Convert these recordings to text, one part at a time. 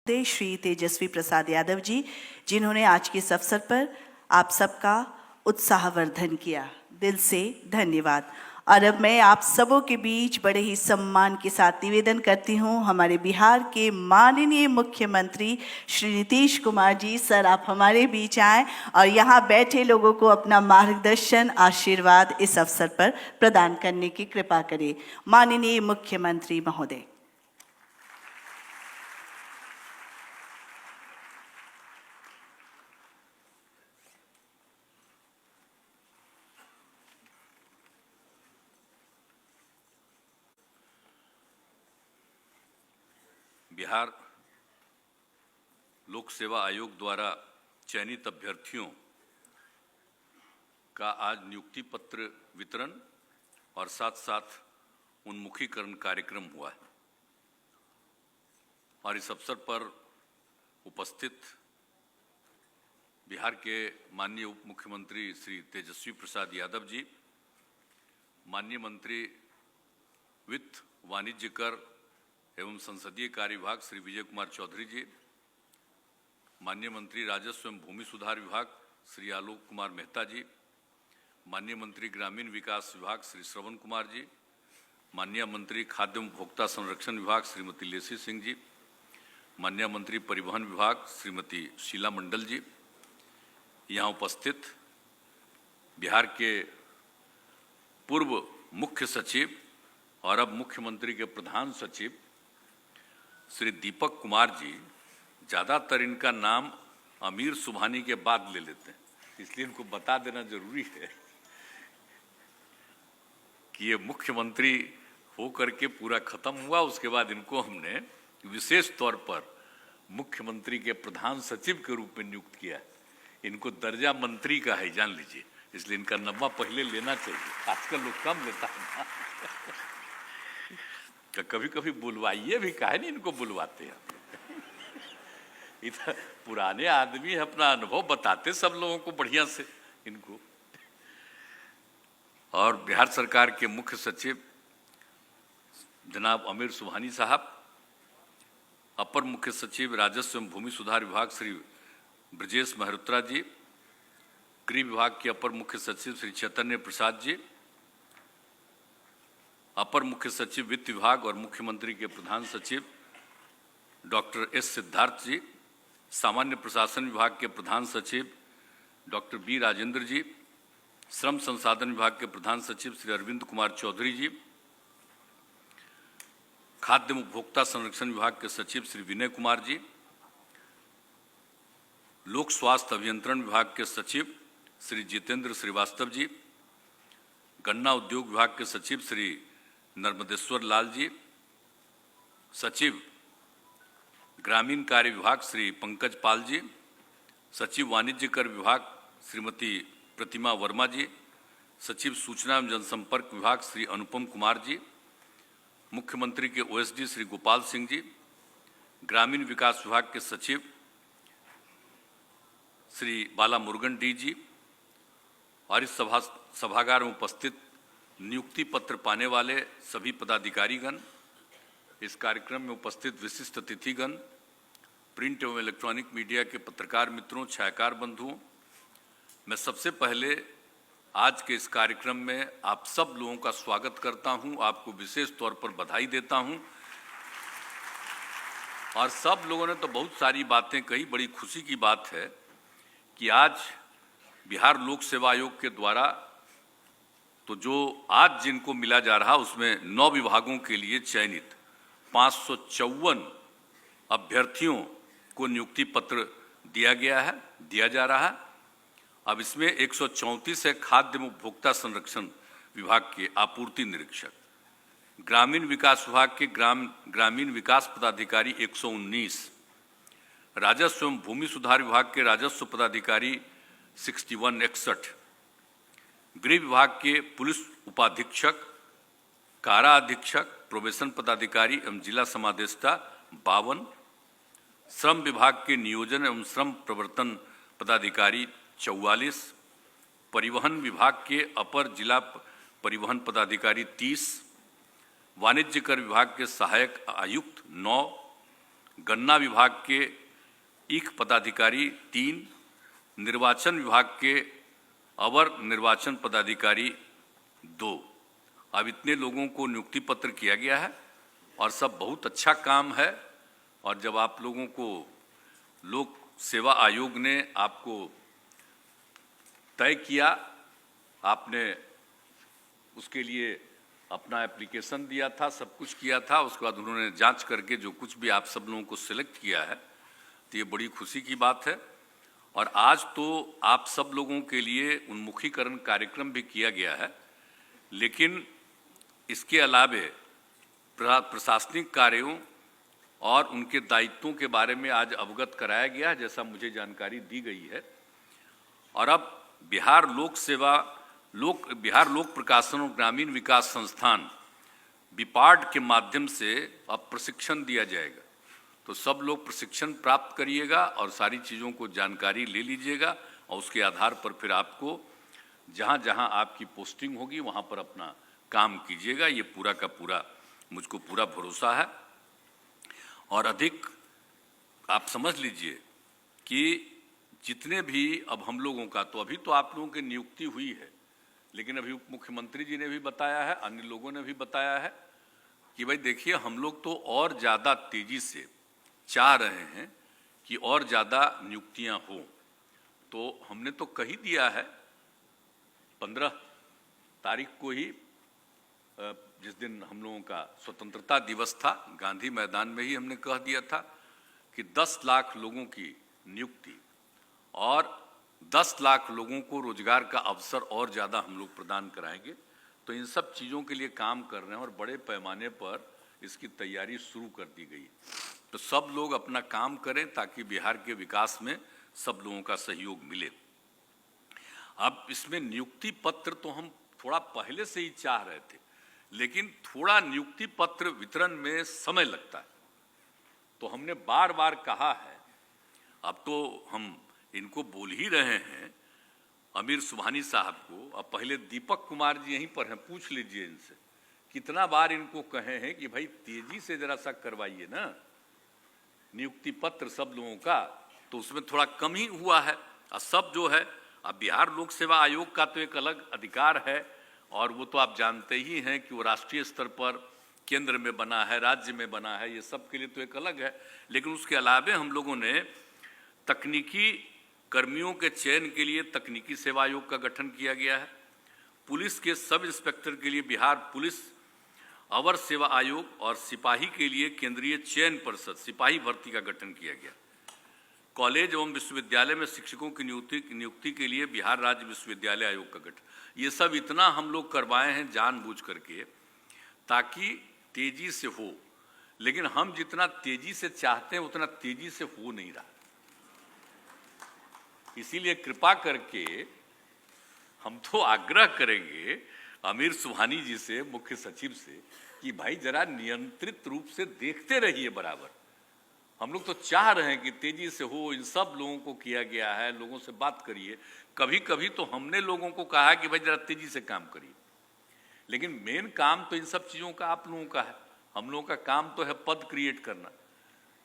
श्री तेजस्वी प्रसाद यादव जी, जिन्होंने आज के इस अवसर पर आप सबका उत्साहवर्धन किया। दिल से धन्यवाद। और अब मैं आप सबों के बीच बड़े ही सम्मान के साथ निवेदन करती हूँ हमारे बिहार के माननीय मुख्यमंत्री श्री नीतीश कुमार जी। सर, आप हमारे बीच आएँ और यहाँ बैठे लोगों को अपना मार्गदर्शन, आशीर्वाद इस अवसर पर प्रदान करने की कृपा करें। माननीय मुख्यमंत्री महोदय। बिहार लोक सेवा आयोग द्वारा चयनित अभ्यर्थियों का आज नियुक्ति पत्र वितरण और साथ साथ उन्मुखीकरण कार्यक्रम हुआ है। और इस अवसर पर उपस्थित बिहार के माननीय उप मुख्यमंत्री श्री तेजस्वी प्रसाद यादव जी, माननीय मंत्री वित्त, वाणिज्य कर एवं संसदीय कार्य विभाग श्री विजय कुमार चौधरी जी, माननीय मंत्री राजस्व एवं भूमि सुधार विभाग श्री आलोक कुमार मेहता जी, माननीय मंत्री ग्रामीण विकास विभाग श्री श्रवण कुमार जी, माननीय मंत्री खाद्य एवं उपभोक्ता संरक्षण विभाग श्रीमती लेसी सिंह जी, माननीय मंत्री परिवहन विभाग श्रीमती शीला मंडल जी, यहाँ उपस्थित बिहार के पूर्व मुख्य सचिव और अब मुख्यमंत्री के प्रधान सचिव श्री दीपक कुमार जी, ज़्यादातर इनका नाम अमीर सुबहानी के बाद ले लेते हैं, इसलिए इनको बता देना जरूरी है कि ये मुख्यमंत्री हो करके पूरा खत्म हुआ। उसके बाद इनको हमने विशेष तौर पर मुख्यमंत्री के प्रधान सचिव के रूप में नियुक्त किया। इनको दर्जा मंत्री का है, जान लीजिए, इसलिए इनका नब्बा पहले लेना चाहिए। आजकल लोग कम लेता है ना। कभी कभी बुलवाइए भी, काहे नहीं इनको बुलवाते हैं। इधर पुराने आदमी अपना अनुभव बताते सब लोगों को बढ़िया से इनको। और बिहार सरकार के मुख्य सचिव जनाब अमीर सुबहानी साहब, अपर मुख्य सचिव राजस्व एवं भूमि सुधार विभाग श्री ब्रजेश मेहरोत्रा जी, गृह विभाग के अपर मुख्य सचिव श्री चैतन्य प्रसाद जी, अपर मुख्य सचिव वित्त विभाग और मुख्यमंत्री के प्रधान सचिव डॉक्टर एस सिद्धार्थ जी, सामान्य प्रशासन विभाग के प्रधान सचिव डॉक्टर बी राजेंद्र जी, श्रम संसाधन विभाग के प्रधान सचिव श्री अरविंद कुमार चौधरी जी, खाद्य एवं उपभोक्ता संरक्षण विभाग के सचिव श्री विनय कुमार जी, लोक स्वास्थ्य अभियंत्रण विभाग के सचिव श्री जितेंद्र श्रीवास्तव जी, गन्ना उद्योग विभाग के सचिव श्री नर्मदेश्वर लाल जी, सचिव ग्रामीण कार्य विभाग श्री पंकज पाल जी, सचिव वाणिज्य कर विभाग श्रीमती प्रतिमा वर्मा जी, सचिव सूचना एवं जनसंपर्क विभाग श्री अनुपम कुमार जी, मुख्यमंत्री के ओएसडी श्री गोपाल सिंह जी, ग्रामीण विकास विभाग के सचिव श्री बाला मुरुगन डी जी, और इस सभागार में उपस्थित नियुक्ति पत्र पाने वाले सभी पदाधिकारीगण, इस कार्यक्रम में उपस्थित विशिष्ट अतिथिगण, प्रिंट एवं इलेक्ट्रॉनिक मीडिया के पत्रकार मित्रों, छायाकार बंधुओं, मैं सबसे पहले आज के इस कार्यक्रम में आप सब लोगों का स्वागत करता हूं, आपको विशेष तौर पर बधाई देता हूं। और सब लोगों ने तो बहुत सारी बातें कही। बड़ी खुशी की बात है कि आज बिहार लोक सेवा आयोग के द्वारा तो जो आज जिनको मिला जा रहा उसमें 9 विभागों के लिए चयनित 554 अभ्यर्थियों को नियुक्ति पत्र दिया जा रहा है। अब इसमें 134 है खाद्य एवं उपभोक्ता संरक्षण विभाग के आपूर्ति निरीक्षक, ग्रामीण विकास विभाग के ग्रामीण विकास पदाधिकारी 119, राजस्व एवं भूमि सुधार विभाग के राजस्व पदाधिकारी 61, गृह विभाग के पुलिस उपाधीक्षक, कारा अधीक्षक, प्रोबेशन पदाधिकारी एवं जिला समादेष्टा 52, श्रम विभाग के नियोजन एवं श्रम प्रवर्तन पदाधिकारी 44, परिवहन विभाग के अपर जिला परिवहन पदाधिकारी 30, वाणिज्य कर विभाग के सहायक आयुक्त 9, गन्ना विभाग के 1 पदाधिकारी, 3 निर्वाचन विभाग के अवर निर्वाचन पदाधिकारी 2। अब इतने लोगों को नियुक्ति पत्र किया गया है और सब बहुत अच्छा काम है। और जब आप लोगों को लोक सेवा आयोग ने आपको तय किया, आपने उसके लिए अपना एप्लीकेशन दिया था, सब कुछ किया था, उसके बाद उन्होंने जांच करके जो कुछ भी आप सब लोगों को सिलेक्ट किया है, तो ये बड़ी खुशी की बात है। और आज तो आप सब लोगों के लिए उन्मुखीकरण कार्यक्रम भी किया गया है, लेकिन इसके अलावे प्रशासनिक कार्यों और उनके दायित्वों के बारे में आज अवगत कराया गया है, जैसा मुझे जानकारी दी गई है। और अब बिहार लोक प्रकाशन और ग्रामीण विकास संस्थान बिपार्ड के माध्यम से अब प्रशिक्षण दिया जाएगा। तो सब लोग प्रशिक्षण प्राप्त करिएगा और सारी चीज़ों को जानकारी ले लीजिएगा और उसके आधार पर फिर आपको जहाँ जहाँ आपकी पोस्टिंग होगी वहाँ पर अपना काम कीजिएगा। ये पूरा का पूरा मुझको पूरा भरोसा है। और अधिक आप समझ लीजिए कि जितने भी अब हम लोगों का, तो अभी तो आप लोगों की नियुक्ति हुई है, लेकिन अभी उप मुख्यमंत्री जी ने भी बताया है, अन्य लोगों ने भी बताया है कि भाई देखिए, हम लोग तो और ज़्यादा तेज़ी से चाह रहे हैं कि और ज़्यादा नियुक्तियां हो। तो हमने तो कही दिया है 15 तारीख को ही, जिस दिन हम लोगों का स्वतंत्रता दिवस था, गांधी मैदान में ही हमने कह दिया था कि 10 लाख लोगों की नियुक्ति और 10 लाख लोगों को रोजगार का अवसर और ज़्यादा हम लोग प्रदान कराएंगे। तो इन सब चीज़ों के लिए काम कर रहे हैं और बड़े पैमाने पर इसकी तैयारी शुरू कर दी गई। तो सब लोग अपना काम करें ताकि बिहार के विकास में सब लोगों का सहयोग मिले। अब इसमें नियुक्ति पत्र तो हम थोड़ा पहले से ही चाह रहे थे, लेकिन थोड़ा नियुक्ति पत्र वितरण में समय लगता है। तो हमने बार बार कहा है, अब तो हम इनको बोल ही रहे हैं, अमीर सुबहानी साहब को, अब पहले दीपक कुमार जी यहीं पर हैं, पूछ लीजिए इनसे कितना बार इनको कहे हैं कि भाई तेजी से जरा सा करवाइए ना नियुक्ति पत्र सब लोगों का। तो उसमें थोड़ा कम ही हुआ है। और सब जो है, अब बिहार लोक सेवा आयोग का तो एक अलग अधिकार है और वो तो आप जानते ही हैं कि वो राष्ट्रीय स्तर पर केंद्र में बना है, राज्य में बना है, ये सब के लिए तो एक अलग है। लेकिन उसके अलावे हम लोगों ने तकनीकी कर्मियों के चयन के लिए तकनीकी सेवा आयोग का गठन किया गया है। पुलिस के सब इंस्पेक्टर के लिए बिहार पुलिस अवर सेवा आयोग और सिपाही के लिए केंद्रीय चयन परिषद सिपाही भर्ती का गठन किया गया। कॉलेज एवं विश्वविद्यालय में शिक्षकों की नियुक्ति के लिए बिहार राज्य विश्वविद्यालय आयोग का गठन। ये सब इतना हम लोग करवाए हैं जानबूझ करके ताकि तेजी से हो, लेकिन हम जितना तेजी से चाहते हैं उतना तेजी से हो नहीं रहा। इसीलिए कृपा करके हम तो आग्रह करेंगे अमीर सुबहानी जी से, मुख्य सचिव से, कि भाई जरा नियंत्रित रूप से देखते रहिए बराबर। हम लोग तो चाह रहे हैं कि तेजी से हो, इन सब लोगों को किया गया है, लोगों से बात करिए। कभी कभी तो हमने लोगों को कहा कि भाई जरा तेजी से काम करिए, लेकिन मेन काम तो इन सब चीज़ों का आप लोगों का है। हम लोगों का काम तो है पद क्रिएट करना,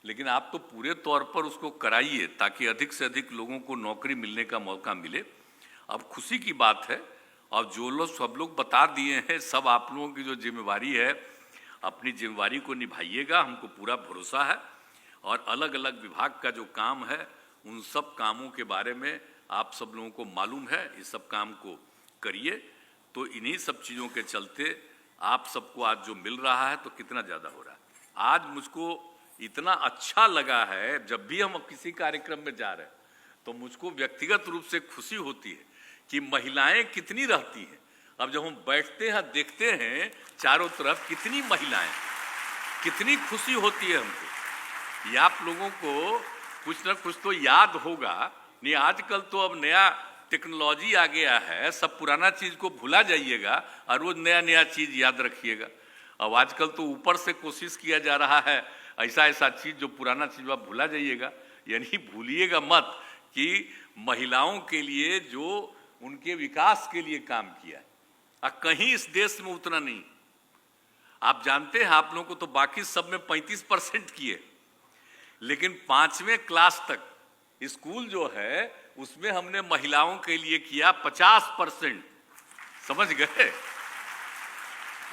लेकिन आप तो पूरे तौर पर उसको कराइए ताकि अधिक से अधिक लोगों को नौकरी मिलने का मौका मिले। अब खुशी की बात है, और जो लोग सब लोग बता दिए हैं, सब आप लोगों की जो जिम्मेवारी है, अपनी जिम्मेवारी को निभाइएगा, हमको पूरा भरोसा है। और अलग अलग विभाग का जो काम है, उन सब कामों के बारे में आप सब लोगों को मालूम है, इस सब काम को करिए। तो इन्हीं सब चीज़ों के चलते आप सबको आज जो मिल रहा है तो कितना ज़्यादा हो रहा है। आज मुझको इतना अच्छा लगा है, जब भी हम किसी कार्यक्रम में जा रहे हैं तो मुझको व्यक्तिगत रूप से खुशी होती है कि महिलाएं कितनी रहती हैं। अब जब हम बैठते हैं, देखते हैं चारों तरफ कितनी महिलाएं, कितनी खुशी होती है हमको। ये आप लोगों को कुछ ना कुछ तो याद होगा नहीं। आजकल तो अब नया टेक्नोलॉजी आ गया है, सब पुराना चीज़ को भुला जाइएगा और रोज नया नया चीज़ याद रखिएगा। अब आजकल तो ऊपर से कोशिश किया जा रहा है ऐसा ऐसा चीज़ जो पुराना चीज़ आप भुला जाइएगा। यानी भूलिएगा मत कि महिलाओं के लिए जो उनके विकास के लिए काम किया है, और कहीं इस देश में उतना नहीं। आप जानते हैं, आप लोगों को तो बाकी सब में 35% किए, लेकिन 5वें क्लास तक स्कूल जो है उसमें हमने महिलाओं के लिए किया 50%। समझ गए?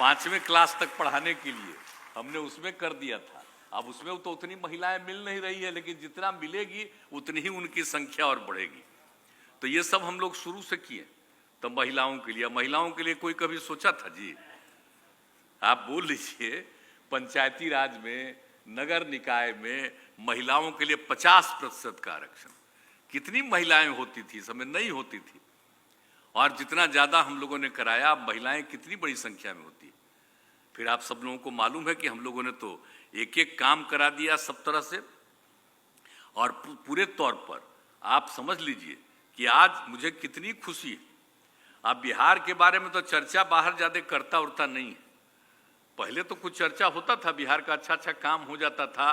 5वें क्लास तक पढ़ाने के लिए हमने उसमें कर दिया था। अब उसमें तो उतनी महिलाएं मिल नहीं रही है, लेकिन जितना मिलेगी उतनी ही उनकी संख्या और बढ़ेगी। तो ये सब हम लोग शुरू से किए। तो महिलाओं के लिए कोई कभी सोचा था जी? आप बोल लीजिए, पंचायती राज में, नगर निकाय में महिलाओं के लिए 50% का आरक्षण। कितनी महिलाएं होती थी? समय नहीं होती थी। और जितना ज्यादा हम लोगों ने कराया, महिलाएं कितनी बड़ी संख्या में होती है। फिर आप सब लोगों को मालूम है कि हम लोगों ने तो एक एक काम करा दिया सब तरह से। और पूरे तौर पर आप समझ लीजिए कि आज मुझे कितनी खुशी है। आप बिहार के बारे में तो चर्चा बाहर ज्यादा करता उड़ता नहीं है। पहले तो कुछ चर्चा होता था, बिहार का अच्छा अच्छा काम हो जाता था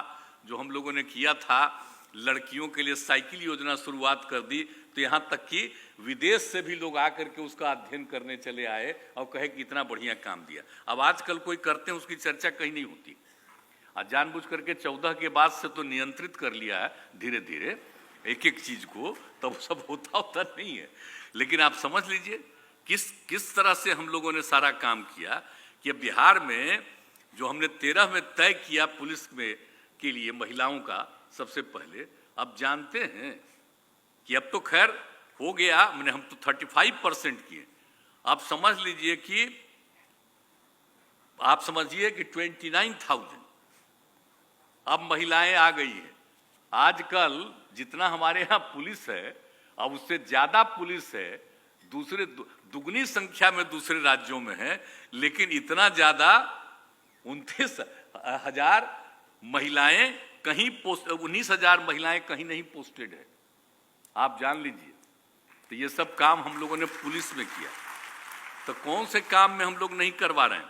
जो हम लोगों ने किया था। लड़कियों के लिए साइकिल योजना शुरुआत कर दी, तो यहाँ तक कि विदेश से भी लोग आकर के उसका अध्ययन करने चले आए और कहे कि इतना बढ़िया काम दिया। अब आजकल कोई करते हैं उसकी चर्चा कहीं नहीं होती। और जानबूझ करके 14 के बाद से तो नियंत्रित कर लिया है धीरे धीरे एक एक चीज को, तब सब होता नहीं है। लेकिन आप समझ लीजिए किस तरह से हम लोगों ने सारा काम किया कि बिहार में जो हमने 13 में तय किया पुलिस में के लिए महिलाओं का सबसे पहले, अब जानते हैं कि अब तो खैर हो गया, मैंने हम तो 35% किए। अब समझ लीजिए कि आप समझिए कि 29,000 अब महिलाएं आ गई हैं। आजकल जितना हमारे यहाँ पुलिस है, अब उससे ज्यादा पुलिस है, दूसरे दुगनी संख्या में दूसरे राज्यों में है, लेकिन इतना ज्यादा 29,000 महिलाएं कहीं 19,000 महिलाएं कहीं नहीं पोस्टेड है। आप जान लीजिए। तो ये सब काम हम लोगों ने पुलिस में किया। तो कौन से काम में हम लोग नहीं करवा रहे हैं?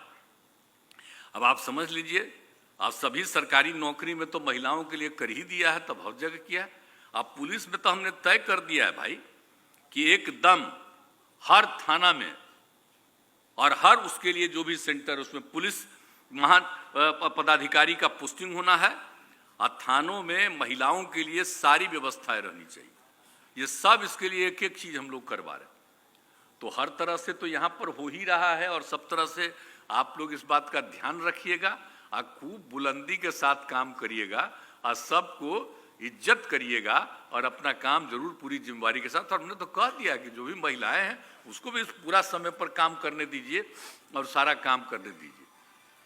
अब आप समझ लीजिए, आप सभी सरकारी नौकरी में तो महिलाओं के लिए कर ही दिया है, तब हर जगह किया है। अब पुलिस में तो हमने तय कर दिया है भाई कि एकदम हर थाना में और हर उसके लिए जो भी सेंटर, उसमें पुलिस महा पदाधिकारी का पोस्टिंग होना है और थानों में महिलाओं के लिए सारी व्यवस्थाएं रहनी चाहिए। ये सब इसके लिए एक एक चीज हम लोग करवा रहे हैं। तो हर तरह से तो यहाँ पर हो ही रहा है और सब तरह से आप लोग इस बात का ध्यान रखिएगा और खूब बुलंदी के साथ काम करिएगा और सबको इज्जत करिएगा और अपना काम जरूर पूरी जिम्मेवारी के साथ। और हमने तो कह दिया कि जो भी महिलाएं हैं उसको भी पूरा समय पर काम करने दीजिए और सारा काम करने दीजिए।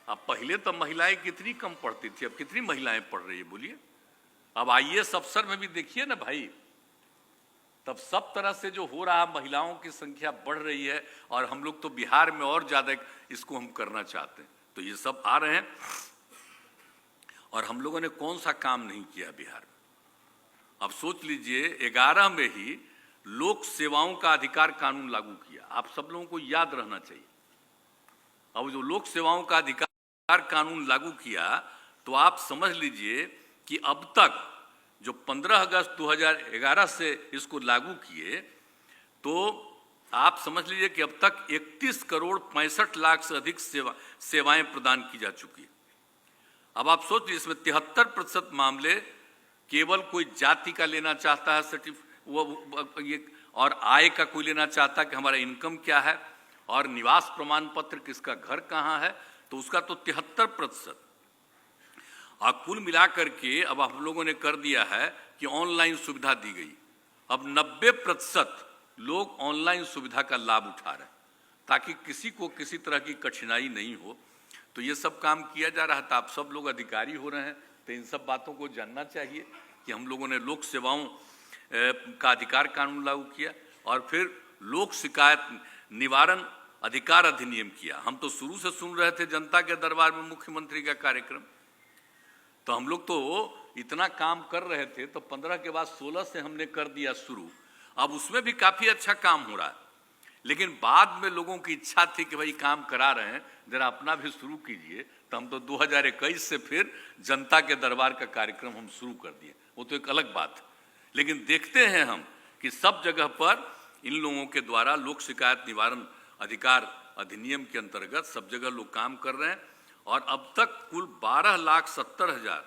अब पहले तो महिलाएं कितनी कम पढ़ती थी, अब कितनी महिलाएं पढ़ रही है बोलिए? अब IAS अफसर में भी देखिए ना भाई, तब सब तरह से जो हो रहा, महिलाओं की संख्या बढ़ रही है और हम लोग तो बिहार में और ज्यादा इसको हम करना चाहते हैं। तो ये सब आ रहे हैं। और हम लोगों ने कौन सा काम नहीं किया बिहार में? अब सोच लीजिए, 11 में ही लोक सेवाओं का अधिकार कानून लागू किया। आप सब लोगों को याद रहना चाहिए। अब जो लोक सेवाओं का अधिकार कानून लागू किया, तो आप समझ लीजिए कि अब तक जो 15 अगस्त 2011 से इसको लागू किए, तो आप समझ लीजिए कि अब तक 31 करोड़ 65 लाख से अधिक सेवाएं प्रदान की जा चुकी है। अब आप सोच लीजिए, इसमें 73% मामले केवल कोई जाति का लेना चाहता है ये, और आय का कोई लेना चाहता है कि हमारा इनकम क्या है, और निवास प्रमाण पत्र किसका घर कहाँ है, तो उसका तो 73%। और कुल मिलाकर के अब हम लोगों ने कर दिया है कि ऑनलाइन सुविधा दी गई। अब 90% लोग ऑनलाइन सुविधा का लाभ उठा रहे हैं ताकि किसी को किसी तरह की कठिनाई नहीं हो। तो ये सब काम किया जा रहा था। आप सब लोग अधिकारी हो रहे हैं, तो इन सब बातों को जानना चाहिए कि हम लोगों ने लोक सेवाओं का अधिकार कानून लागू किया और फिर लोक शिकायत निवारण अधिकार अधिनियम किया। हम तो शुरू से सुन रहे थे जनता के दरबार में मुख्यमंत्री का कार्यक्रम, तो हम लोग तो इतना काम कर रहे थे, तो 15 के बाद 16 से हमने कर दिया शुरू। अब उसमें भी काफी अच्छा काम हो रहा है, लेकिन बाद में लोगों की इच्छा थी कि भाई काम करा रहे हैं, जरा अपना भी शुरू कीजिए। तो हम तो 2021 से फिर जनता के दरबार का कार्यक्रम हम शुरू कर दिए। वो तो एक अलग बात है, लेकिन देखते हैं हम कि सब जगह पर इन लोगों के द्वारा लोक शिकायत निवारण अधिकार अधिनियम के अंतर्गत सब जगह लोग काम कर रहे हैं। और अब तक कुल 12,70,000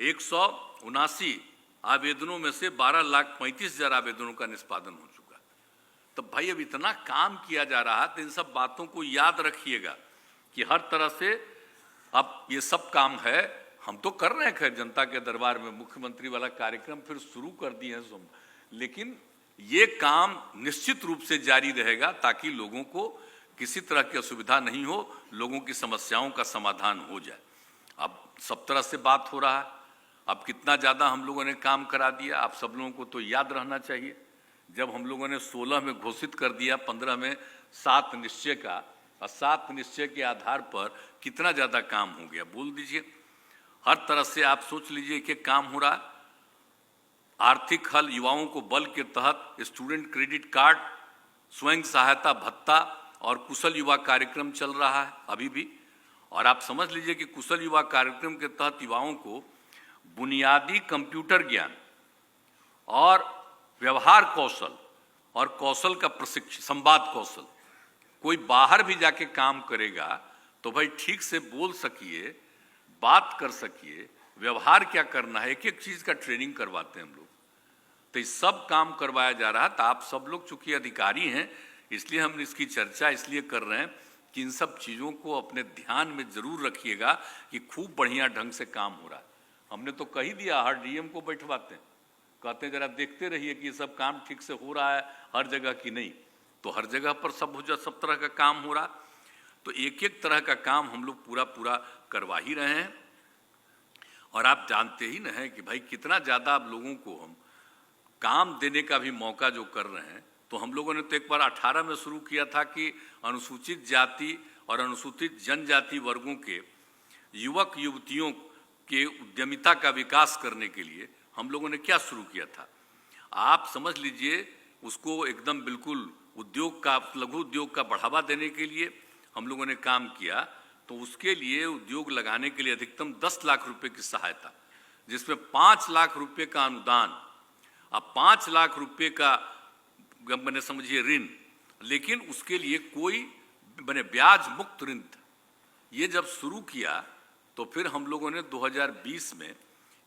179 आवेदनों में से 12,35,000 आवेदनों का निष्पादन हो चुका। तो भाई अब इतना काम किया जा रहा है, तो इन सब बातों को याद रखिएगा कि हर तरह से अब ये सब काम है। हम तो कर रहे हैं खैर जनता के दरबार में मुख्यमंत्री वाला कार्यक्रम फिर शुरू कर दिए हैं, लेकिन ये काम निश्चित रूप से जारी रहेगा ताकि लोगों को किसी तरह की असुविधा नहीं हो, लोगों की समस्याओं का समाधान हो जाए। अब सब तरह से बात हो रहा है, अब कितना ज़्यादा हम लोगों ने काम करा दिया। आप सब लोगों को तो याद रहना चाहिए, जब हम लोगों ने 16 में घोषित कर दिया, 15 में 7 निश्चय का, और 7 निश्चय के आधार पर कितना ज़्यादा काम हो गया बोल दीजिए। हर तरह से आप सोच लीजिए कि काम हो रहा है। आर्थिक हल, युवाओं को बल के तहत स्टूडेंट क्रेडिट कार्ड, स्वयं सहायता भत्ता और कुशल युवा कार्यक्रम चल रहा है अभी भी। और आप समझ लीजिए कि कुशल युवा कार्यक्रम के तहत युवाओं को बुनियादी कंप्यूटर ज्ञान और व्यवहार कौशल और कौशल का प्रशिक्षण, संवाद कौशल। कोई बाहर भी जाके काम करेगा तो भाई ठीक से बोल सकिए, बात कर सकिए, व्यवहार क्या करना है, एक एक चीज का ट्रेनिंग करवाते हैं हम लोग। तो ये सब काम करवाया जा रहा है। तो आप सब लोग चूंकि अधिकारी हैं, इसलिए हम इसकी चर्चा इसलिए कर रहे हैं कि इन सब चीज़ों को अपने ध्यान में जरूर रखिएगा कि खूब बढ़िया ढंग से काम हो रहा है। हमने तो कही दिया, हर डीएम को बैठवाते हैं, कहते हैं जरा देखते रहिए कि ये सब काम ठीक से हो रहा है हर जगह की नहीं। तो हर जगह पर सब तरह का काम हो रहा। तो एक एक तरह का काम हम लोग पूरा करवा ही रहे हैं। और आप जानते ही न हैं कि भाई कितना ज़्यादा आप लोगों को हम काम देने का भी मौका जो कर रहे हैं। तो हम लोगों ने तो एक बार 18 में शुरू किया था कि अनुसूचित जाति और अनुसूचित जनजाति वर्गों के युवक युवतियों के उद्यमिता का विकास करने के लिए हम लोगों ने क्या शुरू किया था, आप समझ लीजिए। उसको एकदम बिल्कुल उद्योग का, लघु उद्योग का बढ़ावा देने के लिए हम लोगों ने काम किया। तो उसके लिए उद्योग लगाने के लिए अधिकतम 10 लाख रुपए की सहायता, जिसमें 5 लाख रुपए का अनुदान, अब 5 लाख रुपए का मैंने समझिए ऋण, लेकिन उसके लिए कोई मैंने ब्याज मुक्त ऋण था। ये जब शुरू किया तो फिर हम लोगों ने 2020 में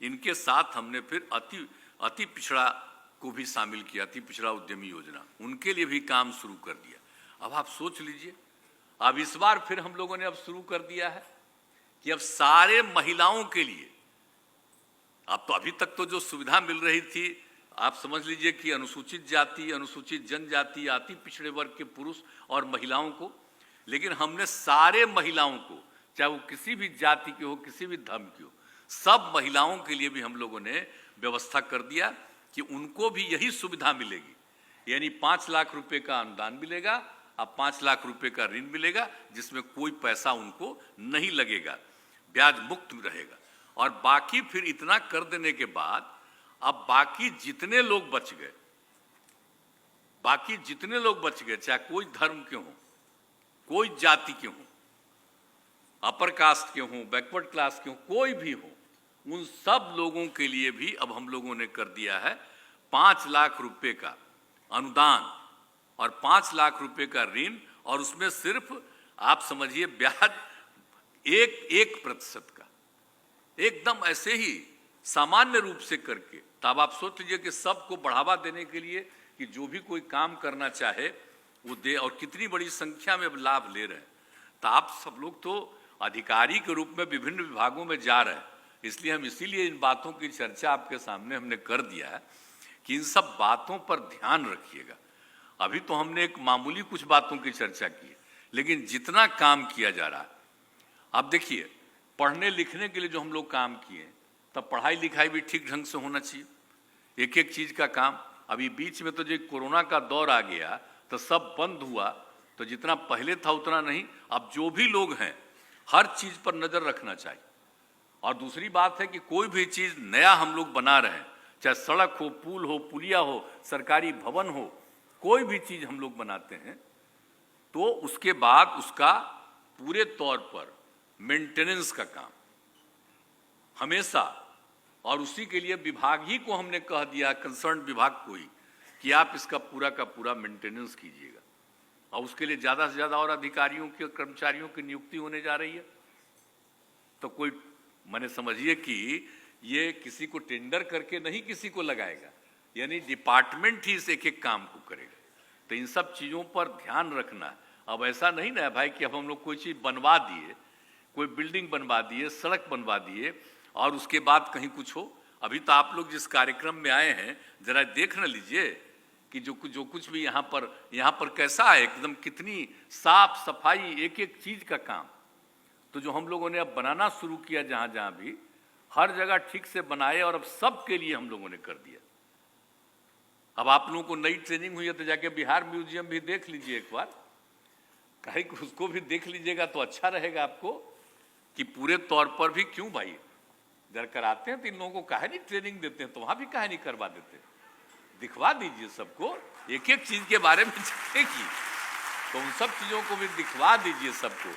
इनके साथ हमने फिर अति पिछड़ा को भी शामिल किया, अति पिछड़ा उद्यमी योजना, उनके लिए भी काम शुरू कर दिया। अब आप सोच लीजिए, अब इस बार फिर हम लोगों ने अब शुरू कर दिया है कि अब सारे महिलाओं के लिए, अब तो अभी तक तो जो सुविधा मिल रही थी, आप समझ लीजिए कि अनुसूचित जाति, अनुसूचित जनजाति, अति पिछड़े वर्ग के पुरुष और महिलाओं को, लेकिन हमने सारे महिलाओं को, चाहे वो किसी भी जाति की हो, किसी भी धर्म की हो, सब महिलाओं के लिए भी हम लोगों ने व्यवस्था कर दिया कि उनको भी यही सुविधा मिलेगी। यानी 5 लाख रुपए का अनुदान मिलेगा, अब 5 लाख रुपए का ऋण मिलेगा, जिसमें कोई पैसा उनको नहीं लगेगा, ब्याज मुक्त रहेगा। और बाकी फिर इतना कर देने के बाद अब बाकी जितने लोग बच गए, चाहे कोई धर्म के हों, कोई जाति के हों, अपर कास्ट के हों, बैकवर्ड क्लास के हों, कोई भी हो, उन सब लोगों के लिए भी अब हम लोगों ने कर दिया है 5 लाख रुपए का अनुदान और 5 लाख रुपए का ऋण। और उसमें सिर्फ आप समझिए ब्याज 1% का, एकदम ऐसे ही सामान्य रूप से करके। तब आप सोच लीजिए कि सबको बढ़ावा देने के लिए कि जो भी कोई काम करना चाहे वो दे, और कितनी बड़ी संख्या में लाभ ले रहे हैं। तो आप सब लोग तो अधिकारी के रूप में विभिन्न विभागों में जा रहे हैं, इसलिए हम इसीलिए इन बातों की चर्चा आपके सामने हमने कर दिया है कि इन सब बातों पर ध्यान रखिएगा। अभी तो हमने एक मामूली कुछ बातों की चर्चा की है, लेकिन जितना काम किया जा रहा है, आप देखिए पढ़ने लिखने के लिए जो हम लोग काम किए, तब पढ़ाई लिखाई भी ठीक ढंग से होना चाहिए, एक एक चीज का काम। अभी बीच में तो जो कोरोना का दौर आ गया तो सब बंद हुआ, तो जितना पहले था उतना नहीं। अब जो भी लोग हैं हर चीज पर नजर रखना चाहिए। और दूसरी बात है कि कोई भी चीज नया हम लोग बना रहे हैं, चाहे सड़क हो, पुल हो, पुलिया हो, सरकारी भवन हो, कोई भी चीज हम लोग बनाते हैं तो उसके बाद उसका पूरे तौर पर मेंटेनेंस का काम हमेशा, और उसी के लिए विभाग ही को हमने कह दिया, कंसर्न विभाग को ही, कि आप इसका पूरा का पूरा मेंटेनेंस कीजिएगा। और उसके लिए ज़्यादा से ज़्यादा और अधिकारियों के, कर्मचारियों की नियुक्ति होने जा रही है। तो कोई मैंने समझिए कि ये किसी को टेंडर करके नहीं किसी को लगाएगा, यानी डिपार्टमेंट ही इस एक एक काम को करेगा। तो इन सब चीज़ों पर ध्यान रखना है। अब ऐसा नहीं ना है भाई कि अब हम लोग कोई चीज़ बनवा दिए, कोई बिल्डिंग बनवा दिए, सड़क बनवा दिए और उसके बाद कहीं कुछ हो। अभी तो आप लोग जिस कार्यक्रम में आए हैं जरा देख न लीजिए कि जो कुछ भी यहाँ पर कैसा है, एकदम कितनी साफ सफाई, एक एक चीज का काम। तो जो हम लोगों ने अब बनाना शुरू किया जहाँ जहाँ भी, हर जगह ठीक से बनाए और अब सबके लिए हम लोगों ने कर दिया। अब आप लोगों को नई ट्रेनिंग हुई है तो जाके बिहार म्यूजियम भी देख लीजिए एक बार, कहीं उसको भी देख लीजिएगा तो अच्छा रहेगा आपको कि पूरे तौर पर भी क्यों भाई जब कराते हैं तो इन लोगों को काहे नहीं ट्रेनिंग देते हैं, तो वहां भी काहे नहीं करवा देते। दिखवा दीजिए सबको, एक एक चीज के बारे में जानेगी तो उन सब चीजों को भी दिखवा दीजिए सबको।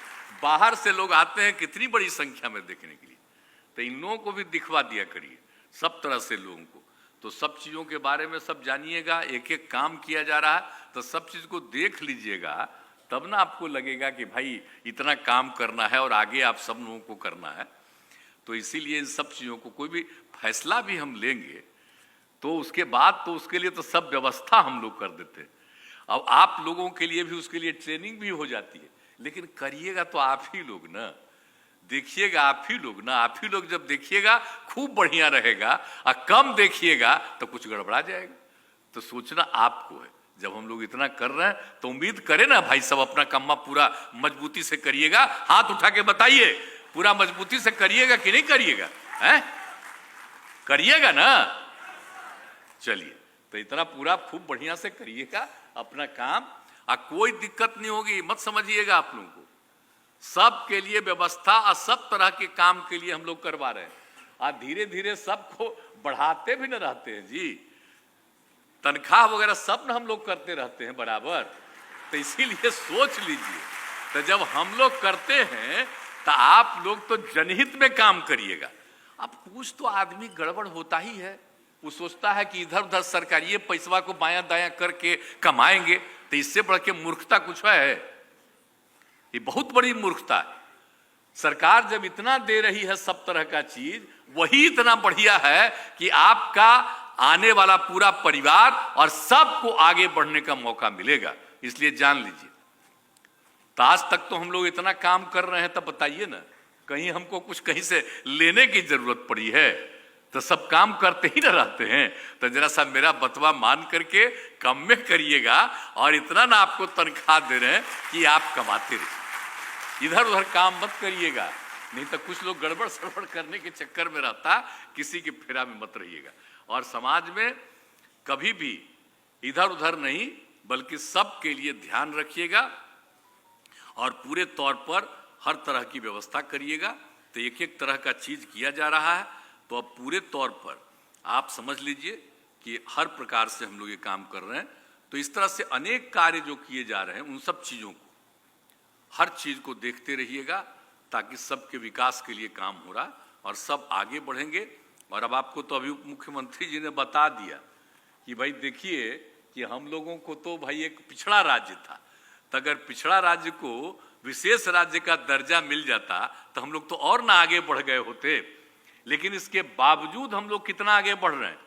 बाहर से लोग आते हैं कितनी बड़ी संख्या में देखने के लिए, तो इन लोगों को भी दिखवा दिया करिए सब तरह से लोगों को। तो सब चीजों के बारे में सब जानिएगा, एक एक काम किया जा रहा है तो सब चीज को देख लीजिएगा, तब ना आपको लगेगा कि भाई इतना काम करना है और आगे आप सब लोगों को करना है। तो इसीलिए इन सब चीजों को कोई भी फैसला भी हम लेंगे तो उसके बाद तो उसके लिए तो सब व्यवस्था हम लोग कर देते हैं। अब आप लोगों के लिए भी उसके लिए ट्रेनिंग भी हो जाती है, लेकिन करिएगा तो आप ही लोग ना, देखिएगा आप ही लोग ना। आप ही लोग जब देखिएगा खूब बढ़िया रहेगा, और कम देखिएगा तो कुछ गड़बड़ा जाएगा। तो सोचना आपको है। जब हम लोग इतना कर रहे हैं तो उम्मीद करें ना भाई सब अपना कम्मा पूरा मजबूती से करिएगा। हाथ उठा के बताइए, पूरा मजबूती से करिएगा कि नहीं करिएगा? हैं? करिएगा ना? चलिए, तो इतना पूरा खूब बढ़िया से करिएगा अपना काम, और कोई दिक्कत नहीं होगी, मत समझिएगा आप लोगों को। सबके लिए व्यवस्था और सब तरह के काम के लिए हम लोग करवा रहे हैं, और धीरे धीरे सबको बढ़ाते भी न रहते हैं जी। तनख्वाह वगैरह सब न हम लोग करते रहते हैं बराबर। तो इसीलिए सोच लीजिए, तो जब हम लोग करते हैं तो आप लोग तो जनहित में काम करिएगा। अब कुछ तो आदमी गड़बड़ होता ही है, वो सोचता है कि इधर उधर सरकारी पैसवा को बायां दायां करके कमाएंगे, तो इससे बढ़ के मूर्खता कुछ है? ये बहुत बड़ी मूर्खता है। सरकार जब इतना दे रही है सब तरह का चीज, वही इतना बढ़िया है कि आपका आने वाला पूरा परिवार और सबको आगे बढ़ने का मौका मिलेगा। इसलिए जान लीजिए। तो आज तक तो हम लोग इतना काम कर रहे हैं, तब बताइए ना कहीं हमको कुछ कहीं से लेने की जरूरत पड़ी है? तो सब काम करते ही ना रहते हैं। तो जरा सा मेरा बतवा मान करके कम में करिएगा, और इतना ना आपको तनख्वाह दे रहे हैं कि आप कमाते रहिए, इधर उधर काम मत करिएगा। नहीं तो कुछ लोग गड़बड़ सड़बड़ करने के चक्कर में रहता, किसी की फेरा में मत रहिएगा। और समाज में कभी भी इधर उधर नहीं, बल्कि सबके लिए ध्यान रखिएगा और पूरे तौर पर हर तरह की व्यवस्था करिएगा। तो एक एक तरह का चीज किया जा रहा है, तो अब पूरे तौर पर आप समझ लीजिए कि हर प्रकार से हम लोग ये काम कर रहे हैं। तो इस तरह से अनेक कार्य जो किए जा रहे हैं, उन सब चीजों को, हर चीज को देखते रहिएगा, ताकि सबके विकास के लिए काम हो रहा और सब आगे बढ़ेंगे। और अब आपको तो अभी मुख्यमंत्री जी ने बता दिया कि भाई देखिए कि हम लोगों को तो भाई एक पिछड़ा राज्य था, तो अगर पिछड़ा राज्य को विशेष राज्य का दर्जा मिल जाता तो हम लोग तो और ना आगे बढ़ गए होते। लेकिन इसके बावजूद हम लोग कितना आगे बढ़ रहे हैं।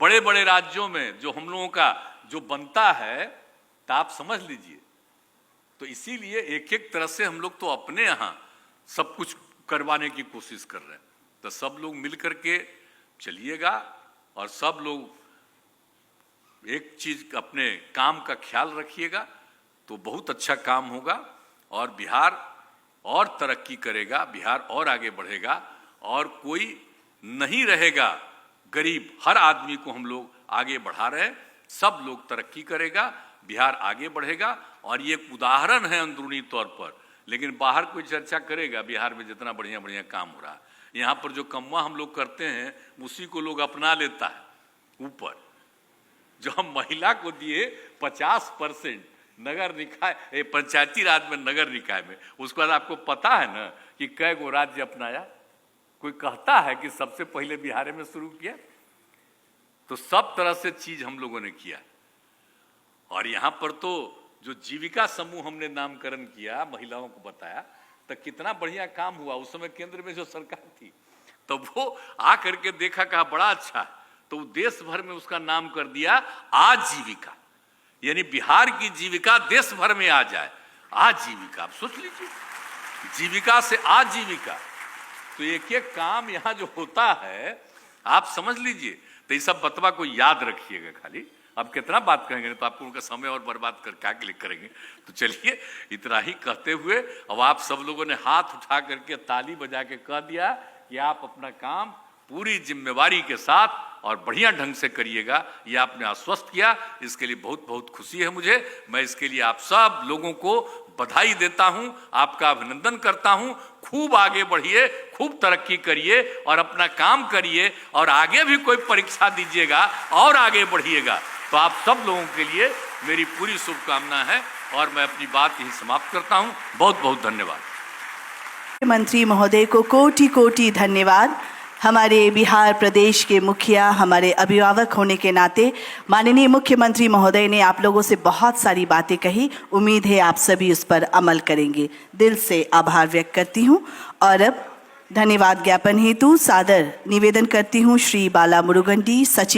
बड़े बड़े राज्यों में जो हम लोगों का जो बनता है, तो आप समझ लीजिए। तो इसीलिए एक एक तरह से हम लोग तो अपने यहाँ सब कुछ करवाने की कोशिश कर रहे हैं। तो सब लोग मिल करके चलिएगा, और सब लोग एक चीज अपने काम का ख्याल रखिएगा, तो बहुत अच्छा काम होगा और बिहार और तरक्की करेगा, बिहार और आगे बढ़ेगा, और कोई नहीं रहेगा गरीब। हर आदमी को हम लोग आगे बढ़ा रहे हैं, सब लोग तरक्की करेगा, बिहार आगे बढ़ेगा। और ये एक उदाहरण है अंदरूनी तौर पर, लेकिन बाहर कोई चर्चा करेगा बिहार में जितना बढ़िया बढ़िया काम हो रहा है। यहाँ पर जो कम्मा हम लोग करते हैं उसी को लोग अपना लेता है। ऊपर जो हम महिला को दिए 50% नगर निकाय, पंचायती राज में, नगर निकाय में, उसके बाद आपको पता है ना कि कई गो राज्य अपनाया? कोई कहता है कि सबसे पहले बिहार में शुरू किया? तो सब तरह से चीज हम लोगों ने किया। और यहाँ पर तो जो जीविका समूह हमने नामकरण किया, महिलाओं को बताया, तो कितना बढ़िया काम हुआ। उस समय केंद्र में जो सरकार थी तो वो आ करके देखा, कहा बड़ा अच्छा है, तो देश भर में उसका नाम कर दिया आजीविका, यानी बिहार की जीविका देश भर में आ जाए, आजीविका। आप सोच लीजिए, जीविका से आजीविका, तो एक एक काम यहाँ जो होता है आप समझ लीजिए। तो ये सब बतवा को याद रखिएगा खाली। अब कितना बात करेंगे, तो आपको उनका समय और बर्बाद कर क्या क्लिक करेंगे। तो चलिए इतना ही कहते हुए अब आप सब लोगों ने हाथ उठा करके ताली बजा के कह दिया कि आप अपना काम पूरी जिम्मेवारी के साथ और बढ़िया ढंग से करिएगा, ये आपने आश्वस्त किया। इसके लिए बहुत बहुत खुशी है मुझे। मैं इसके लिए आप सब लोगों को बधाई देता हूं, आपका अभिनंदन करता हूं। खूब आगे बढ़िए, खूब तरक्की करिए और अपना काम करिए, और आगे भी कोई परीक्षा दीजिएगा और आगे बढ़िएगा। तो आप सब लोगों के लिए मेरी पूरी शुभकामना है और मैं अपनी बात यही समाप्त करता हूं। बहुत बहुत धन्यवाद। मुख्यमंत्री महोदय को कोटि कोटि धन्यवाद। हमारे बिहार प्रदेश के मुखिया, हमारे अभिभावक होने के नाते माननीय मुख्यमंत्री महोदय ने आप लोगों से बहुत सारी बातें कही। उम्मीद है आप सभी उस पर अमल करेंगे। दिल से आभार व्यक्त करती हूँ। और अब धन्यवाद ज्ञापन हेतु सादर निवेदन करती हूँ श्री बाला मुरुगन डी, सचिव